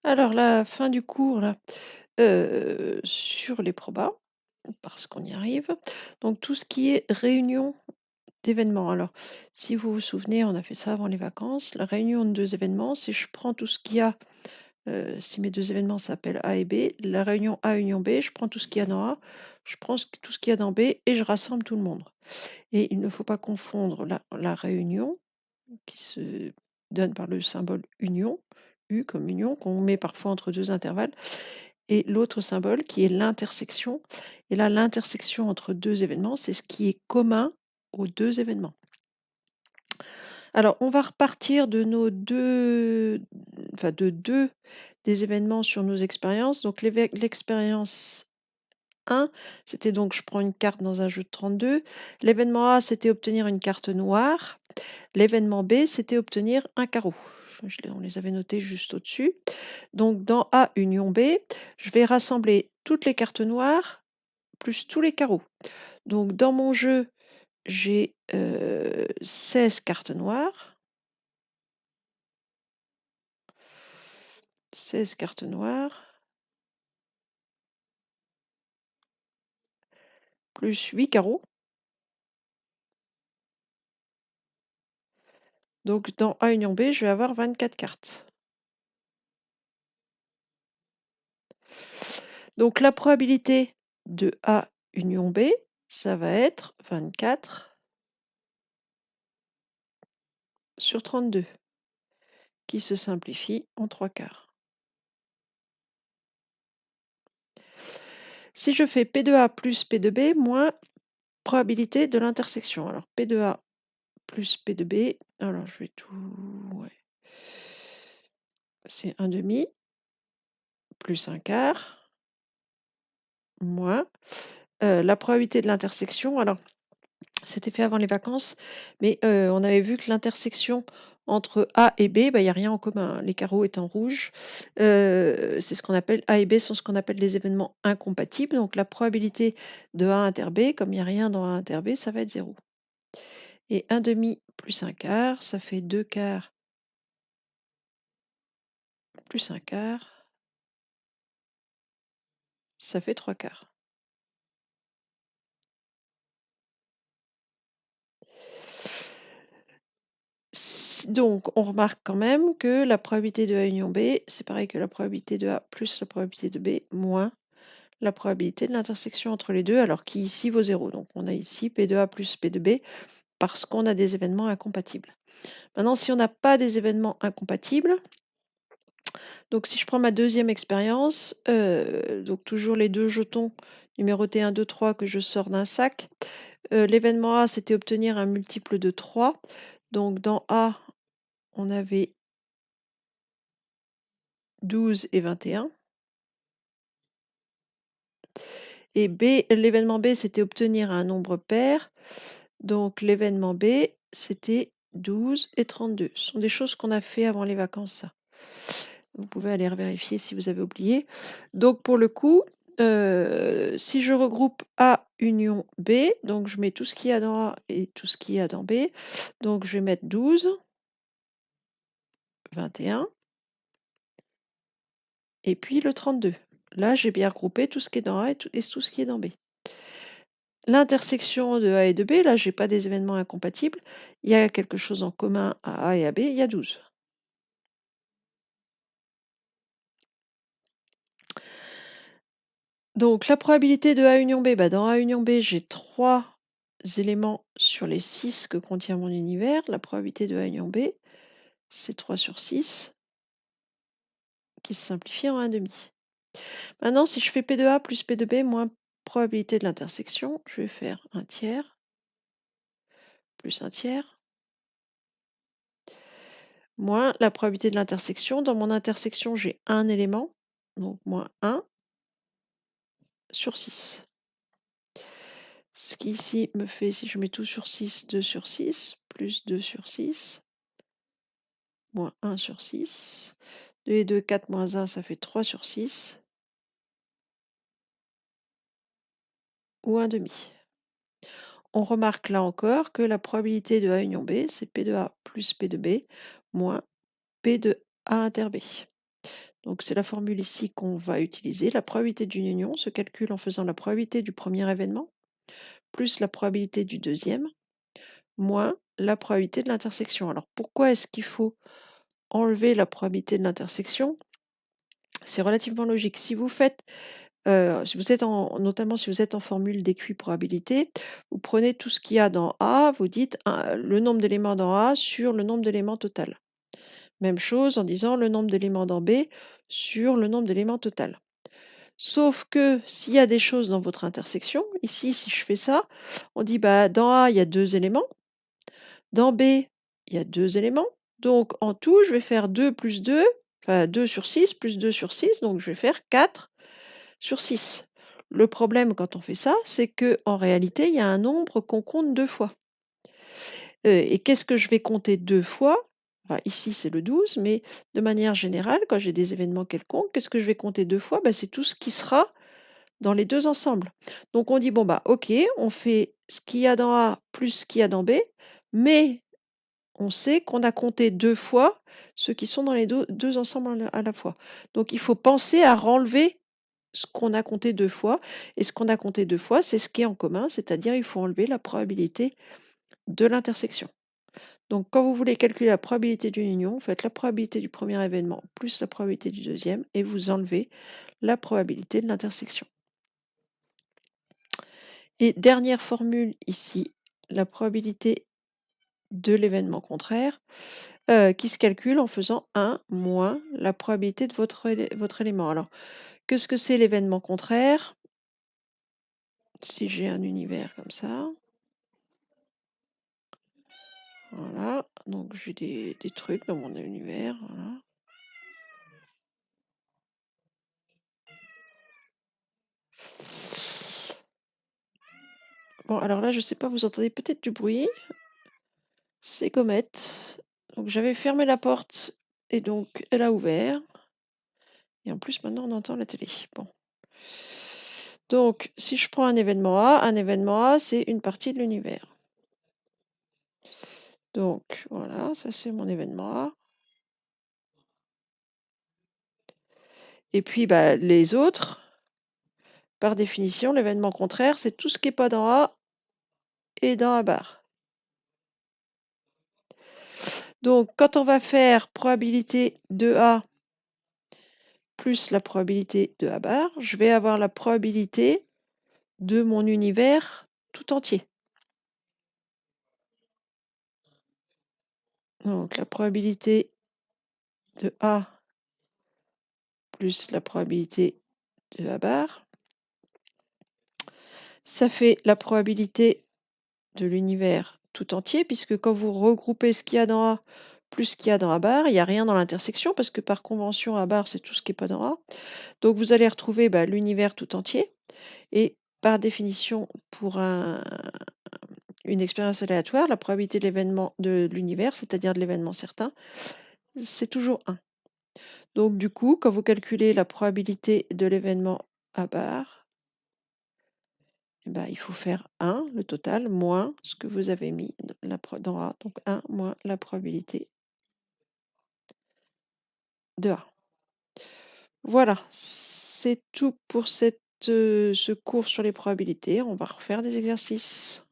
Alors la fin du cours là, sur les probas, parce qu'on y arrive, donc tout ce qui est réunion d'événements. Alors, si vous vous souvenez, on a fait ça avant les vacances. La réunion de 2 événements, si je prends tout ce qu'il y a, si mes 2 événements s'appellent A et B, la réunion A, union B, je prends tout ce qu'il y a dans A, je prends tout ce qu'il y a dans B et je rassemble tout le monde. Et il ne faut pas confondre la réunion qui se donne par le symbole union, U comme union, qu'on met parfois entre 2 intervalles, et l'autre symbole qui est l'intersection. Et là, l'intersection entre 2 événements, c'est ce qui est commun aux 2 événements. Alors, on va repartir de nos 2, enfin de 2 des événements sur nos expériences. Donc l'expérience 1, c'était donc je prends une carte dans un jeu de 32. L'événement A, c'était obtenir une carte noire. L'événement B, c'était obtenir un carreau. On les avait notés juste au-dessus. Donc dans A union B, je vais rassembler toutes les cartes noires plus tous les carreaux. Donc dans mon jeu, j'ai 16 cartes noires. 16 cartes noires. Plus 8 carreaux. Donc dans A union B, je vais avoir 24 cartes. Donc la probabilité de A union B, ça va être 24 sur 32, qui se simplifie en 3 quarts. Si je fais P de A plus P de B moins probabilité de l'intersection. Alors P de A plus P de B, alors je vais tout... Ouais. C'est un demi plus un quart moins la probabilité de l'intersection. Alors c'était fait avant les vacances, mais on avait vu que l'intersection entre A et B, bah, il y a rien en commun, hein. Les carreaux étant rouges, c'est ce qu'on appelle A et B sont ce qu'on appelle des événements incompatibles. Donc la probabilité de A inter B, comme il y a rien dans A inter B, ça va être 0. Et un demi plus un quart, ça fait 2 quarts plus un quart, ça fait 3 quarts. Donc, on remarque quand même que la probabilité de A union B, c'est pareil que la probabilité de A plus la probabilité de B moins la probabilité de l'intersection entre les deux, alors qui ici vaut 0. Donc, on a ici P de A plus P de B parce qu'on a des événements incompatibles. Maintenant, si on n'a pas des événements incompatibles, donc si je prends ma deuxième expérience, donc toujours les 2 jetons numérotés 1, 2, 3 que je sors d'un sac. L'événement A, c'était obtenir un multiple de 3. Donc dans A, on avait 12 et 21. Et B, l'événement B, c'était obtenir un nombre pair. Donc l'événement B, c'était 12 et 32. Ce sont des choses qu'on a fait avant les vacances, ça. Vous pouvez aller vérifier si vous avez oublié. Donc pour le coup, si je regroupe A union B, donc je mets tout ce qu'il y a dans A et tout ce qu'il y a dans B. Donc je vais mettre 12, 21 et puis le 32. Là, j'ai bien regroupé tout ce qui est dans A et tout ce qui est dans B. L'intersection de A et de B, là, j'ai pas des événements incompatibles. Il y a quelque chose en commun à A et à B, il y a 12. Donc la probabilité de A union B, bah, dans A union B, j'ai 3 éléments sur les 6 que contient mon univers. La probabilité de A union B, c'est 3 sur 6 qui se simplifie en 1,5. Maintenant, si je fais P de A plus P de B moins probabilité de l'intersection, je vais faire 1 tiers plus 1 tiers moins la probabilité de l'intersection. Dans mon intersection, j'ai un élément, donc moins 1 sur 6. Ce qui ici me fait, si je mets tout sur 6, 2 sur 6, plus 2 sur 6, moins 1 sur 6. 2 et 2, 4 moins 1, ça fait 3 sur 6. Ou 1,5. On remarque là encore que la probabilité de A union B, c'est P de A plus P de B moins P de A inter B. Donc c'est la formule ici qu'on va utiliser. La probabilité d'une union se calcule en faisant la probabilité du premier événement plus la probabilité du deuxième moins la probabilité de l'intersection. Alors pourquoi est-ce qu'il faut enlever la probabilité de l'intersection? C'est relativement logique. Si vous faites, si vous êtes notamment si vous êtes en formule d'équiprobabilité, vous prenez tout ce qu'il y a dans A, vous dites le nombre d'éléments dans A sur le nombre d'éléments total. Même chose en disant le nombre d'éléments dans B sur le nombre d'éléments total. Sauf que s'il y a des choses dans votre intersection, ici, si je fais ça, on dit bah, dans A, il y a 2 éléments, dans B, il y a 2 éléments. Donc en tout, je vais faire 2 plus 2, enfin 2 sur 6 plus 2 sur 6, donc je vais faire 4 sur 6. Le problème quand on fait ça, c'est qu'en réalité, il y a un nombre qu'on compte 2 fois. Et qu'est-ce que je vais compter 2 fois? Enfin, ici, c'est le 12, mais de manière générale, quand j'ai des événements quelconques, qu'est-ce que je vais compter 2 fois? Bah, c'est tout ce qui sera dans les 2 ensembles. Donc on dit: «Bon, bah, OK, on fait ce qu'il y a dans A plus ce qu'il y a dans B, mais on sait qu'on a compté 2 fois ceux qui sont dans les 2 ensembles à la fois». Donc il faut penser à renlever ce qu'on a compté 2 fois et ce qu'on a compté 2 fois, c'est ce qui est en commun, c'est-à-dire il faut enlever la probabilité de l'intersection. Donc quand vous voulez calculer la probabilité d'une union, vous faites la probabilité du premier événement plus la probabilité du deuxième et vous enlevez la probabilité de l'intersection. Et dernière formule ici, la probabilité de l'événement contraire, qui se calcule en faisant 1 moins la probabilité de votre élément. Alors, qu'est-ce que c'est l'événement contraire? Si j'ai un univers comme ça, voilà, donc j'ai des trucs dans mon univers, voilà. Bon, alors là, je sais pas, vous entendez peut-être du bruit. C'est Comet. Donc j'avais fermé la porte et donc elle a ouvert. Et en plus, maintenant, on entend la télé. Bon. Donc, si je prends un événement A, c'est une partie de l'univers. Donc, voilà, ça c'est mon événement A. Et puis, bah, les autres, par définition, l'événement contraire, c'est tout ce qui n'est pas dans A et dans A bar. Donc, quand on va faire probabilité de A plus la probabilité de A bar, je vais avoir la probabilité de mon univers tout entier. Donc, la probabilité de A plus la probabilité de A bar, ça fait la probabilité de l'univers tout entier, puisque quand vous regroupez ce qu'il y a dans A plus ce qu'il y a dans A bar, il n'y a rien dans l'intersection, parce que par convention, A bar, c'est tout ce qui n'est pas dans A. Donc vous allez retrouver bah, l'univers tout entier. Et par définition, pour une expérience aléatoire, la probabilité de l'événement de l'univers, c'est-à-dire de l'événement certain, c'est toujours 1. Donc du coup, quand vous calculez la probabilité de l'événement A bar, eh ben, il faut faire 1, le total, moins ce que vous avez mis dans A. Donc 1 moins la probabilité de A. Voilà, c'est tout pour ce cours sur les probabilités. On va refaire des exercices.